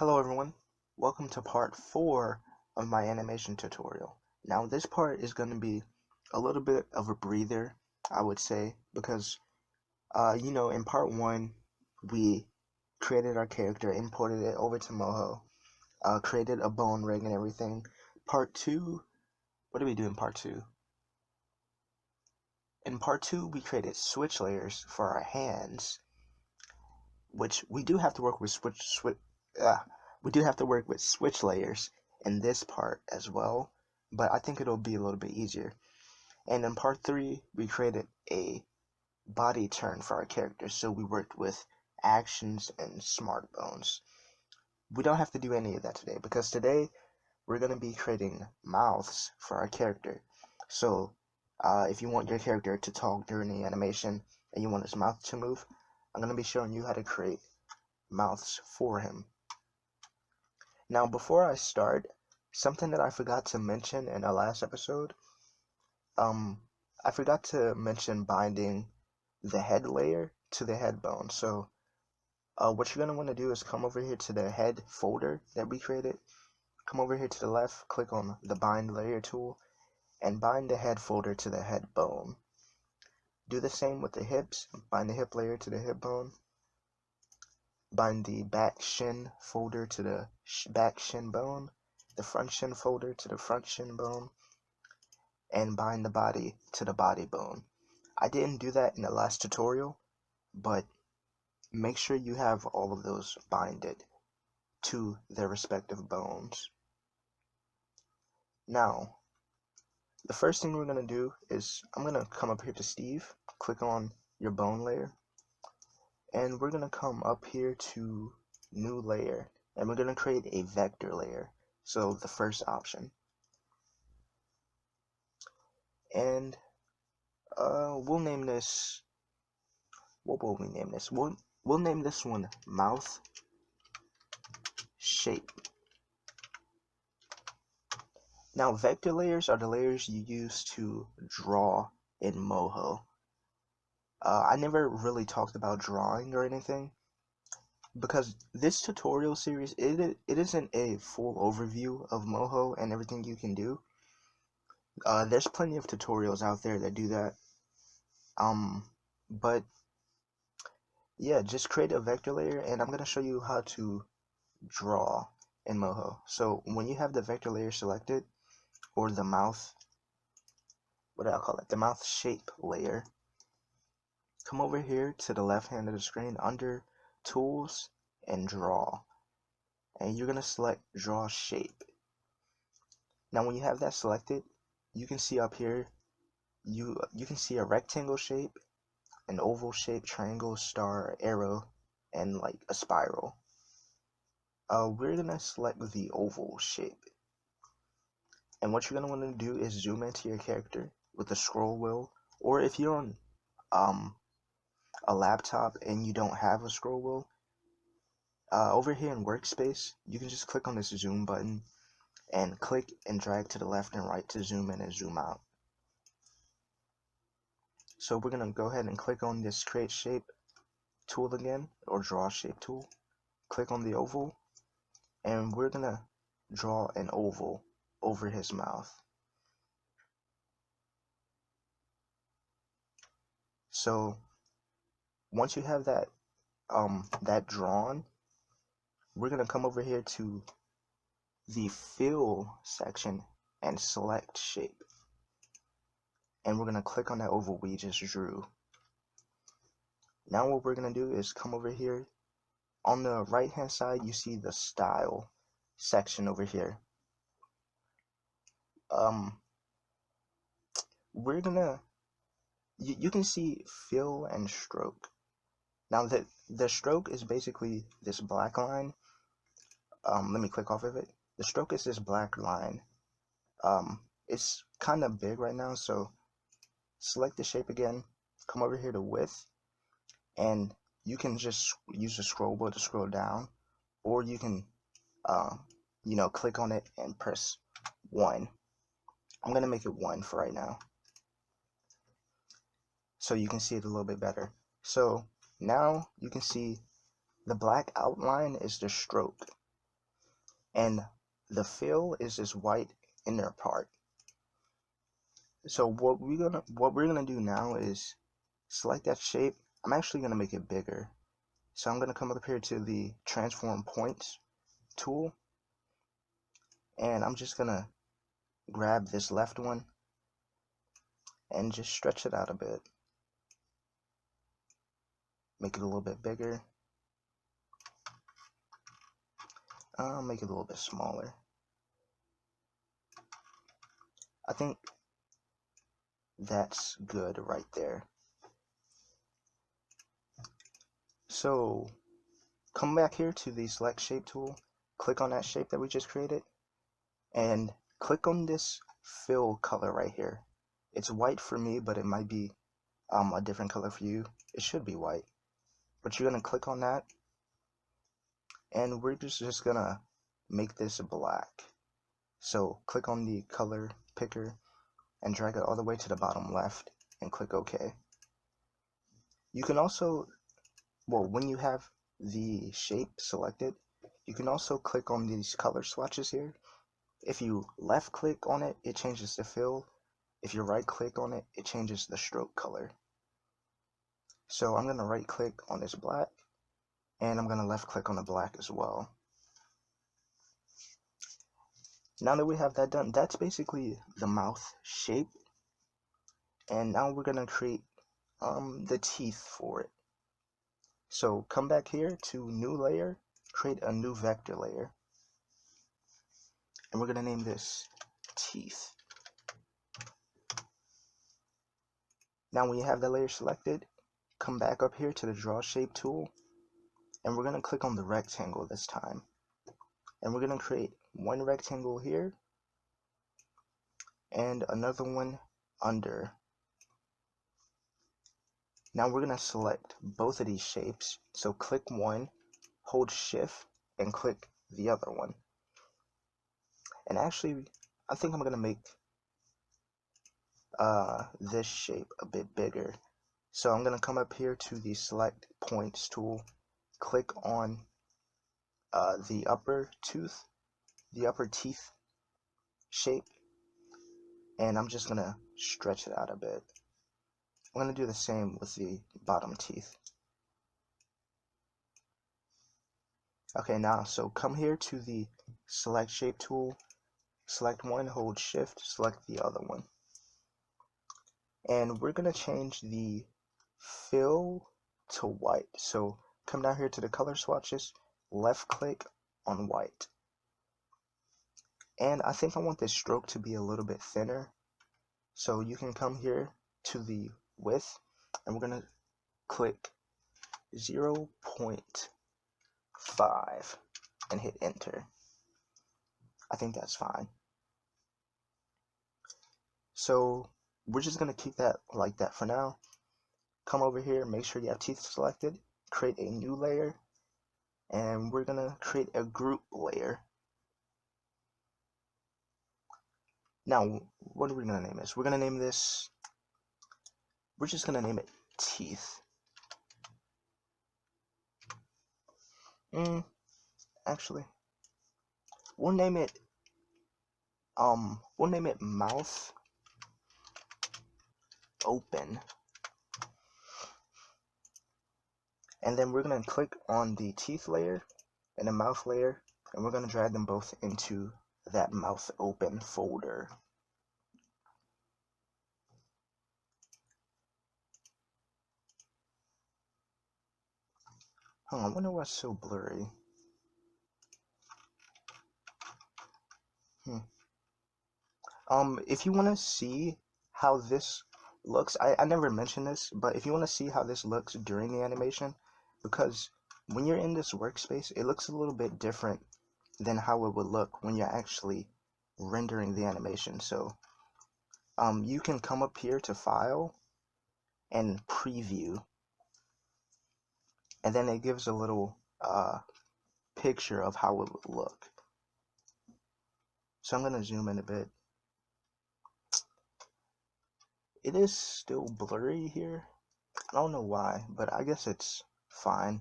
Hello everyone, welcome to part 4 of my animation tutorial. Now this part is going to be a little bit of a breather, I would say, because in part 1 we created our character, imported it over to Moho, created a bone rig and everything. Part 2, what did we do in part 2? In part 2 we created switch layers for our hands, which we do have to work with switch layers in this part as well, but I think it'll be a little bit easier. And in part 3, we created a body turn for our character, so we worked with actions and smart bones. We don't have to do any of that today, because today we're going to be creating mouths for our character. So if you want your character to talk during the animation and you want his mouth to move, I'm going to be showing you how to create mouths for him. Now, before I start, something that I forgot to mention in the last episode, I forgot to mention binding the head layer to the head bone. So, what you're gonna want to do is come over here to the head folder that we created. Come over here to the left, click on the bind layer tool, and bind the head folder to the head bone. Do the same with the hips. Bind the hip layer to the hip bone. Bind the back shin folder to the back shin bone, the front shin folder to the front shin bone, and bind the body to the body bone. I didn't do that in the last tutorial, but make sure you have all of those binded to their respective bones. Now, the first thing we're going to do is I'm going to come up here to Steve, click on your bone layer, and we're going to come up here to new layer, and we're going to create a vector layer. So the first option. And we'll name this, what will we name this? We'll name this one mouth shape. Now, vector layers are the layers you use to draw in Moho. I never really talked about drawing or anything, because this tutorial series, it isn't a full overview of Moho and everything you can do. There's plenty of tutorials out there that do that. But yeah, just create a vector layer, and I'm going to show you how to draw in Moho. So when you have the vector layer selected, or the mouth, what do I call it? The mouth shape layer. Come over here to the left hand of the screen under Tools and Draw. And you're going to select Draw Shape. Now when you have that selected, you can see up here, you can see a rectangle shape, an oval shape, triangle, star, arrow, and like a spiral. We're going to select the oval shape. And what you're going to want to do is zoom into your character with the scroll wheel, or if you're on a laptop and you don't have a scroll wheel, over here in workspace, you can just click on this zoom button and click and drag to the left and right to zoom in and zoom out. So we're going to go ahead and click on this create shape tool again, or draw shape tool. Click on the oval, and we're going to draw an oval over his mouth. So once you have that drawn, we're going to come over here to the fill section and select shape. And we're going to click on that oval we just drew. Now what we're going to do is come over here. On the right hand side, you see the style section over here. We're going to, you can see fill and stroke. Now the stroke is basically this black line. Let me click off of it. The stroke is this black line. It's kind of big right now, so select the shape again, come over here to width, and you can just use the scroll wheel to scroll down, or you can click on it and press 1. I'm gonna make it 1 for right now, so you can see it a little bit better. So now you can see the black outline is the stroke, and the fill is this white inner part. So what we're gonna do now is select that shape. I'm actually gonna make it bigger. So I'm gonna come up here to the transform points tool, and I'm just gonna grab this left one and just stretch it out a bit. Make it a little bit bigger. I'll make it a little bit smaller. I think that's good right there. So come back here to the select shape tool, click on that shape that we just created, and click on this fill color right here. It's white for me, but it might be a different color for you. It should be white, but you're gonna click on that, and we're just gonna make this black. So click on the color picker and drag it all the way to the bottom left and click OK. You can also, well, when you have the shape selected, you can also click on these color swatches here. If you left click on it, it changes the fill. If you right click on it, it changes the stroke color. So I'm gonna right click on this black, and I'm gonna left click on the black as well. Now that we have that done, that's basically the mouth shape. And now we're gonna create the teeth for it. So come back here to new layer, create a new vector layer, and we're gonna name this teeth. Now when you have that layer selected, come back up here to the draw shape tool, and we're gonna click on the rectangle this time. And we're gonna create one rectangle here and another one under. Now we're gonna select both of these shapes. So click one, hold shift, and click the other one. And actually, I think I'm gonna make this shape a bit bigger. So I'm gonna come up here to the select points tool, click on the upper teeth shape, and I'm just gonna stretch it out a bit. I'm gonna do the same with the bottom teeth. Okay, now so come here to the select shape tool, select one, hold shift, select the other one. And we're gonna change the fill to white. So come down here to the color swatches, left click on white. And I think I want this stroke to be a little bit thinner. So you can come here to the width, and we're gonna click 0.5 and hit enter. I think that's fine. So we're just gonna keep that like that for now. Come over here, make sure you have teeth selected, create a new layer, and we're gonna create a group layer. Now, what are we gonna name this? We're gonna name this, we're just gonna name it teeth. Actually, we'll name it mouth open. And then we're gonna click on the teeth layer and the mouth layer, and we're gonna drag them both into that mouth open folder. I wonder what's so blurry. If you want to see how this looks, I never mentioned this, but if you want to see how this looks during the animation, because when you're in this workspace, it looks a little bit different than how it would look when you're actually rendering the animation. So you can come up here to File and Preview, and then it gives a little picture of how it would look. So I'm going to zoom in a bit. It is still blurry here. I don't know why, but I guess it's fine.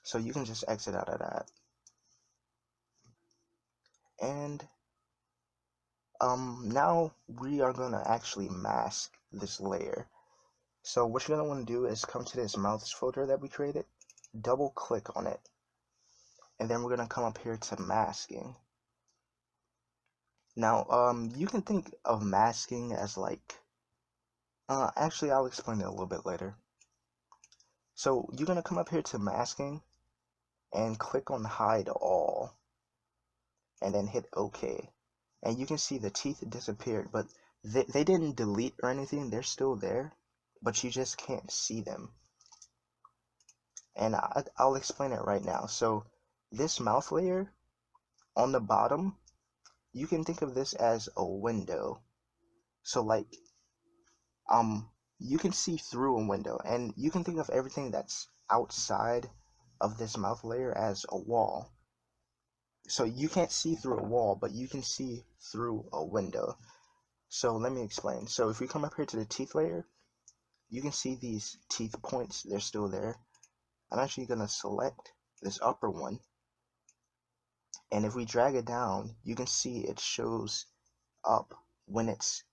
So you can just exit out of that. And now we are gonna actually mask this layer. So what you're gonna want to do is come to this mouth folder that we created, double click on it, and then we're gonna come up here to masking. Now, you can think of masking as like, actually I'll explain it a little bit later. So you're gonna come up here to masking and click on hide all, and then hit OK. And you can see the teeth disappeared, but they didn't delete or anything, they're still there, but you just can't see them. And I'll explain it right now. So this mouth layer on the bottom, you can think of this as a window. So like, you can see through a window, and you can think of everything that's outside of this mouth layer as a wall. So you can't see through a wall, but you can see through a window. So let me explain. So if we come up here to the teeth layer, you can see these teeth points, they're still there. I'm actually going to select this upper one, and if we drag it down, you can see it shows up when it's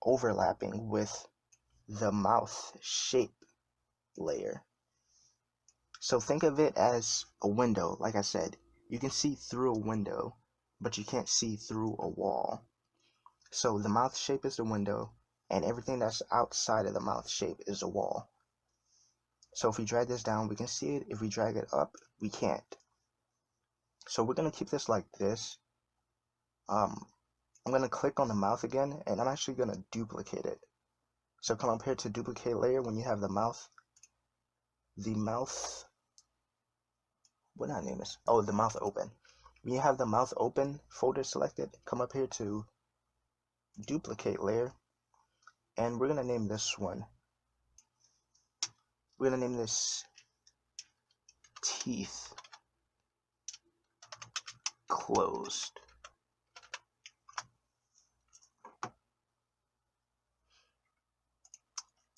overlapping with the mouth shape layer. So think of it as a window. Like I said, you can see through a window, but you can't see through a wall. So the mouth shape is the window, and everything that's outside of the mouth shape is a wall. So if we drag this down, we can see it. If we drag it up, we can't. So we're going to keep this like this. I'm going to click on the mouth again, and I'm actually going to duplicate it. So come up here to duplicate layer when you have the mouth, what did I name this? Oh, the mouth open. When you have the mouth open folder selected, come up here to duplicate layer, and we're going to name this one. We're going to name this teeth closed.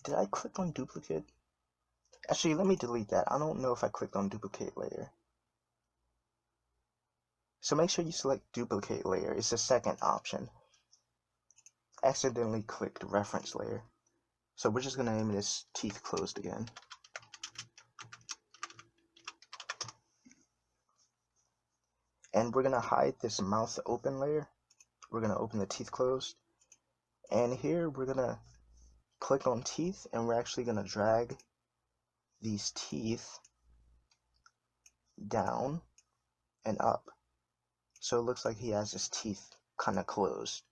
Did I click on duplicate? Actually, let me delete that. I don't know if I clicked on duplicate layer. So make sure you select duplicate layer. It's the second option. Accidentally clicked reference layer. So we're just going to name this teeth closed again. And we're going to hide this mouth open layer. We're going to open the teeth closed. And here we're going to click on teeth, and we're actually going to drag these teeth down and up. So it looks like he has his teeth kind of closed.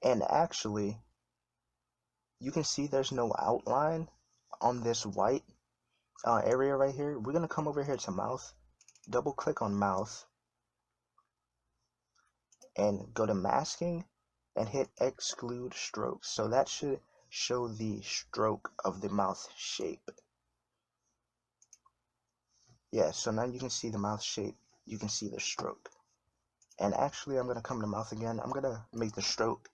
And actually, you can see there's no outline on this white area right here. We're going to come over here to mouth, double click on mouth, and go to masking and hit exclude strokes. So that should show the stroke of the mouth shape. Yeah, so now you can see the mouth shape, you can see the stroke. And actually, I'm going to come to mouth again. I'm going to make the stroke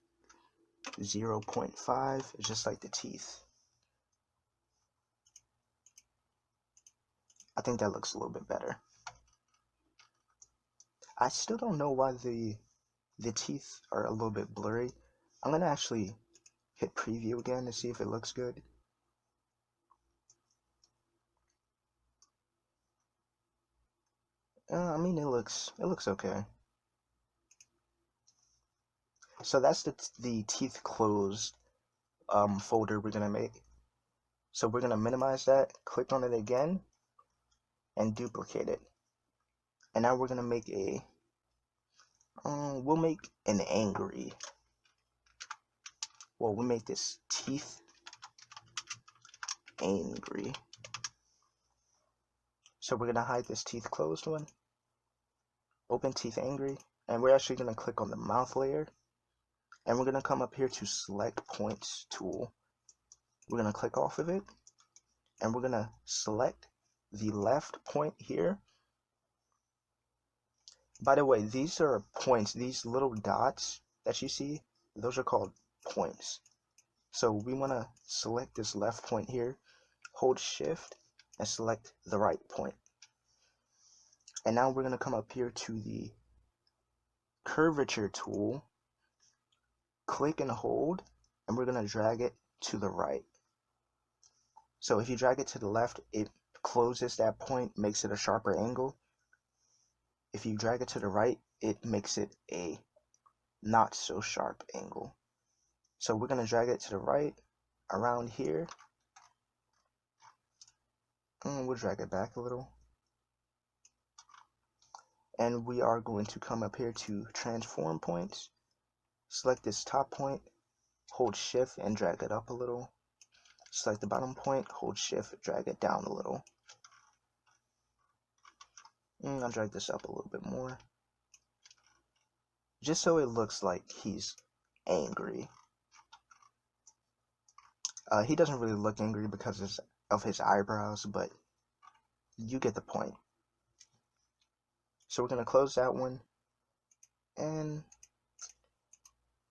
0.5, just like the teeth. I think that looks a little bit better. I still don't know why the teeth are a little bit blurry. I'm going to actually hit preview again to see if it looks good. I mean, it looks okay. So that's the teeth closed folder we're gonna make. So we're gonna minimize that, click on it again, and duplicate it. And now we're gonna make a we'll make an angry. Well, we'll make this teeth angry. So we're gonna hide this teeth closed one, open teeth angry, and we're actually gonna click on the mouth layer, and we're gonna come up here to select points tool. We're gonna click off of it, and we're gonna select the left point here. By the way, these are points. These little dots that you see, those are called points. So we want to select this left point here, hold shift, and select the right point. And now we're going to come up here to the curvature tool, click and hold, and we're going to drag it to the right. So if you drag it to the left, it closes that point, makes it a sharper angle. If you drag it to the right, it makes it a not so sharp angle. So we're going to drag it to the right around here. And we'll drag it back a little. And we are going to come up here to transform points. Select this top point, hold shift and drag it up a little. Select the bottom point, hold shift, drag it down a little. And I'll drag this up a little bit more, just so it looks like he's angry. He doesn't really look angry because of his eyebrows, but you get the point. So we're going to close that one. And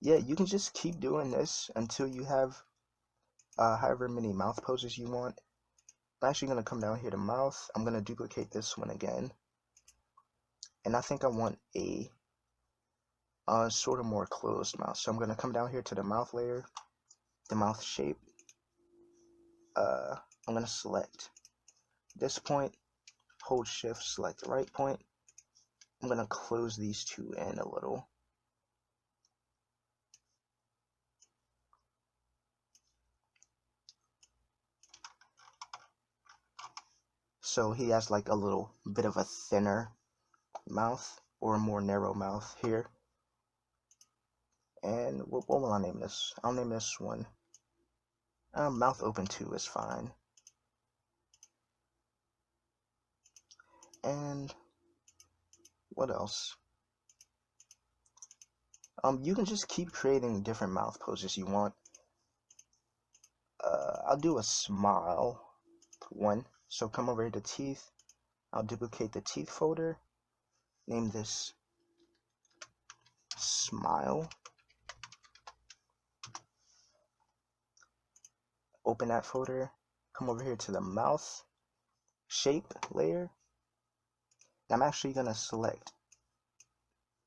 yeah, you can just keep doing this until you have however many mouth poses you want. I'm actually going to come down here to mouth. I'm going to duplicate this one again. And I think I want a sort of more closed mouth. So I'm going to come down here to the mouth layer, the mouth shape. I'm going to select this point, hold shift, select the right point. I'm going to close these two in a little. So he has like a little bit of a thinner mouth or a more narrow mouth here. And what will I name this? I'll name this one mouth open 2 is fine. And what else? You can just keep creating different mouth poses you want. I'll do a smile one. So come over here to teeth. I'll duplicate the teeth folder. Name this smile. Open that folder. Come over here to the mouth shape layer. I'm actually going to select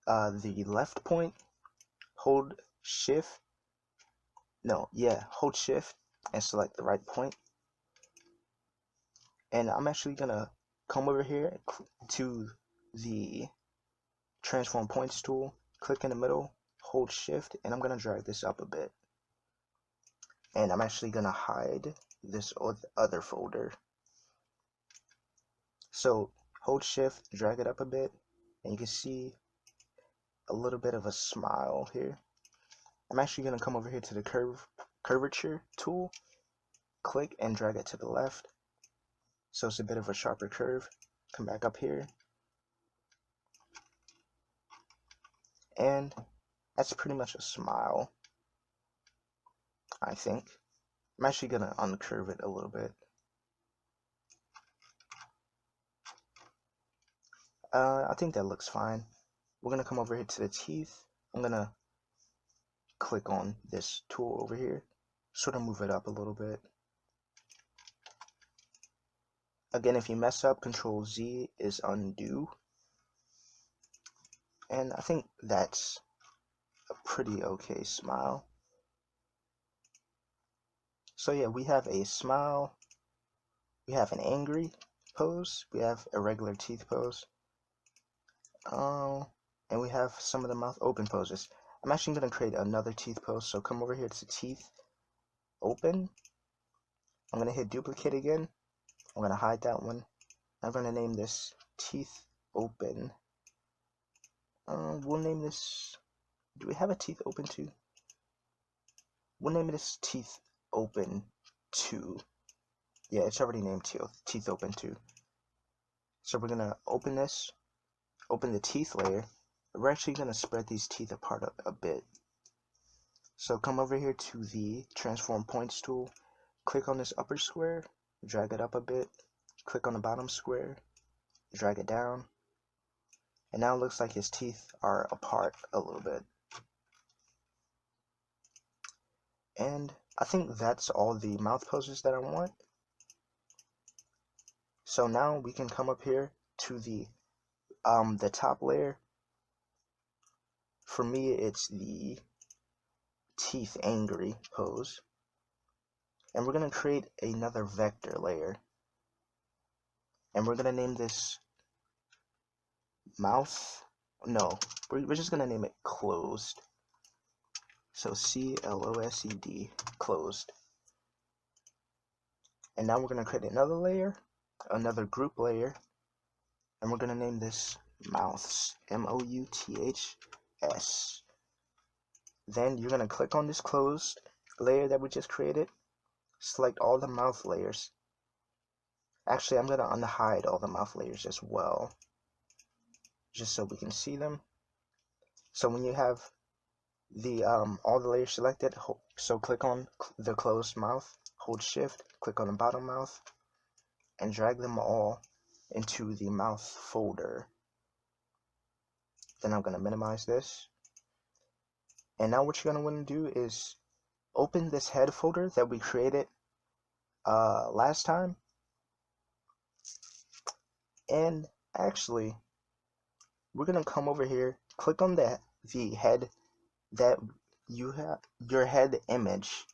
the left point, hold shift, hold shift and select the right point. And I'm actually going to come over here to the transform points tool, click in the middle, hold shift, and I'm going to drag this up a bit. And I'm actually going to hide this other folder. So hold shift, drag it up a bit, and you can see a little bit of a smile here. I'm actually going to come over here to the curvature tool, click and drag it to the left. So it's a bit of a sharper curve. Come back up here. And that's pretty much a smile, I think. I'm actually going to uncurve it a little bit. I think that looks fine. We're going to come over here to the teeth. I'm going to click on this tool over here, sort of move it up a little bit. Again, if you mess up, Control Z is undo. And I think that's a pretty okay smile. So yeah, we have a smile, we have an angry pose, we have a regular teeth pose, and we have some of the mouth open poses. I'm actually going to create another teeth pose, so come over here to teeth open. I'm going to hit duplicate again. I'm going to hide that one. I'm going to name this teeth open. We'll name this, do we have a teeth open too? We'll name this teeth open 2. Yeah, it's already named teeth open 2. So we're going to open this, open the teeth layer. We're actually going to spread these teeth apart a bit. So come over here to the transform points tool, click on this upper square, drag it up a bit, click on the bottom square, drag it down, and now it looks like his teeth are apart a little bit. And I think that's all the mouth poses that I want. So now we can come up here to the the top layer, for me it's the teeth angry pose, and we're going to create another vector layer, and we're going to name this mouth. No, we're just going to name it closed. So CLOSED, closed. And now we're going to create another layer, another group layer, and we're going to name this mouths, MOUTHS. Then you're going to click on this closed layer that we just created, select all the mouth layers. Actually, I'm going to unhide all the mouth layers as well, just so we can see them. So when you have the all the layers selected, so click on the closed mouth, hold shift, click on the bottom mouth, and drag them all into the mouth folder. Then I'm going to minimize this. And now what you're going to want to do is open this head folder that we created last time. And actually, we're going to come over here, click on the head that you have, your head image.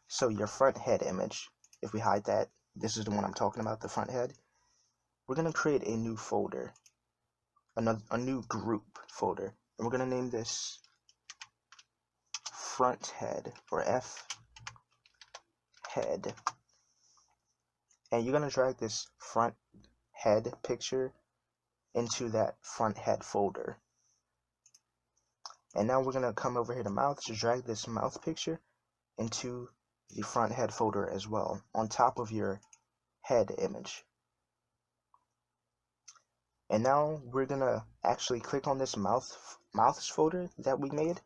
So your front head image, if we hide that, this is the one I'm talking about, the front head. We're going to create a new folder, a new group folder, and we're going to name this front head, or F head. And you're going to drag this front head picture into that front head folder. And now we're going to come over here to mouth to drag this mouth picture into the front head folder as well, on top of your head image. And now we're going to actually click on this mouths folder that we made,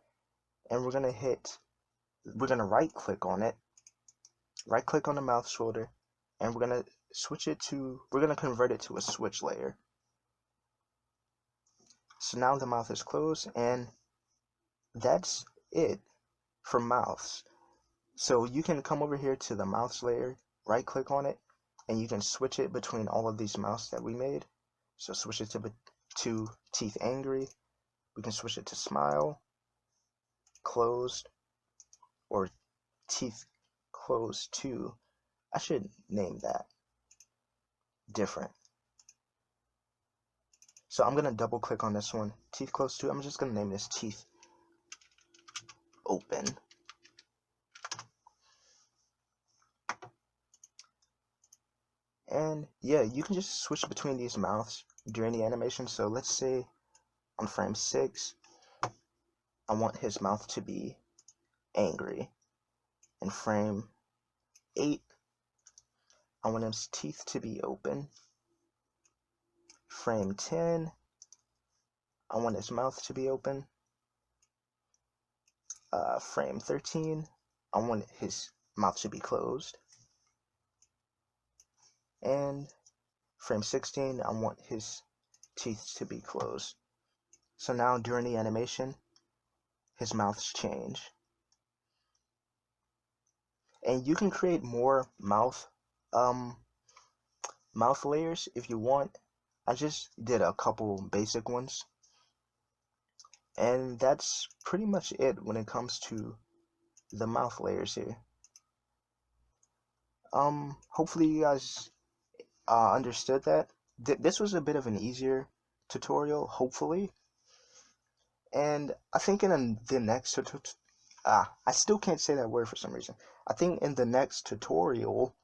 and we're going to right click on it, right click on the mouths folder, and we're going to convert it to a switch layer. So now the mouth is closed, and that's it for mouths. So you can come over here to the mouths layer, right click on it, and you can switch it between all of these mouths that we made. So switch it to teeth angry. We can switch it to smile, closed, or teeth closed too. I should name that different. So I'm going to double click on this one, teeth closed too. I'm just going to name this teeth open. And yeah, you can just switch between these mouths during the animation. So let's say on frame 6, I want his mouth to be angry. In frame 8, I want his teeth to be open. Frame 10, I want his mouth to be open. Frame 13, I want his mouth to be closed. And frame 16, I want his teeth to be closed. So now during the animation, his mouths change. And you can create more mouth layers if you want. I just did a couple basic ones. And that's pretty much it when it comes to the mouth layers here. Hopefully you guys understood that. This was a bit of an easier tutorial, hopefully. And I think in the next I still can't say that word for some reason. I think in the next tutorial,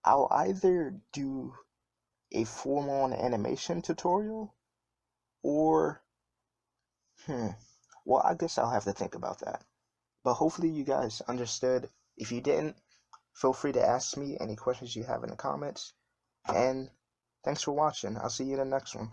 I'll either do a full-on animation tutorial, or well, I guess I'll have to think about that. But hopefully you guys understood. If you didn't, feel free to ask me any questions you have in the comments. And thanks for watching. I'll see you in the next one.